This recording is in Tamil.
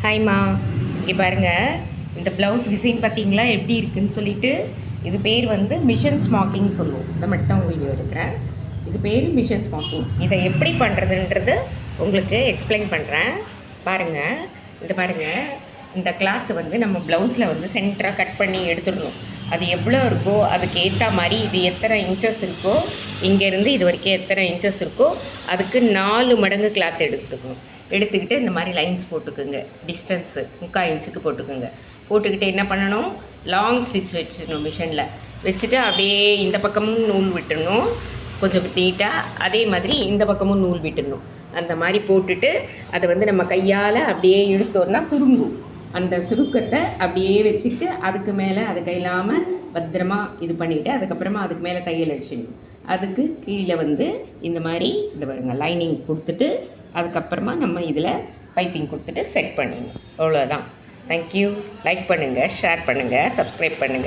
ஹாய்மா, இங்கே பாருங்கள். இந்த ப்ளவுஸ் டிசைன் பார்த்தீங்களா எப்படி இருக்குதுன்னு சொல்லிட்டு. இது பேர் வந்து மிஷன் ஸ்மாக்கிங் சொல்லுவோம். இதை மட்டும் வீடியோ எடுக்கிறேன். இது பேர் மிஷன் ஸ்மாக்கிங். இதை எப்படி பண்ணுறதுன்றது உங்களுக்கு எக்ஸ்பிளைன் பண்ணுறேன். பாருங்கள், இது பாருங்கள். இந்த கிளாத்து வந்து நம்ம ப்ளவுஸில் வந்து சென்டராக கட் பண்ணி எடுத்துடணும். அது எவ்வளோ இருக்கோ அதுக்கு ஏற்ற மாதிரி இது எத்தனை இன்ச்சஸ் இருக்கோ, இங்கேருந்து இது வரைக்கும் எத்தனை இன்ச்சஸ் இருக்கோ அதுக்கு 4 மடங்கு கிளாத் எடுத்துக்கணும். எடுத்துக்கிட்டு இந்த மாதிரி லைன்ஸ் போட்டுக்குங்க. டிஸ்டன்ஸு 3/4 இன்ச்சுக்கு போட்டுக்குங்க. போட்டுக்கிட்டு என்ன பண்ணணும், லாங் ஸ்டிச் வச்சிடணும். மிஷினில் வச்சுட்டு அப்படியே இந்த பக்கமும் நூல் விட்டுடணும், கொஞ்சம் நீட்டாக. அதே மாதிரி இந்த பக்கமும் நூல் விட்டுடணும். அந்த மாதிரி போட்டுட்டு அதை வந்து நம்ம கையால் அப்படியே இழுத்தோன்னா சுருங்கும். அந்த சுருக்கத்தை அப்படியே வச்சுக்கிட்டு அதுக்கு மேலே அது கையில்லாமல் பத்திரமா இது பண்ணிவிட்டு அதுக்கப்புறமா அதுக்கு மேலே தையல் அடிச்சிடணும். அதுக்கு கீழே வந்து இந்த மாதிரி இந்த பாருங்க லைனிங் கொடுத்துட்டு அதுக்கப்புறமா நம்ம இதில் பைப்பிங் கொடுத்துட்டு செட் பண்ணிடணும். அவ்வளோதான். தேங்க்யூ. லைக் பண்ணுங்கள், ஷேர் பண்ணுங்கள், சப்ஸ்கிரைப் பண்ணுங்கள்.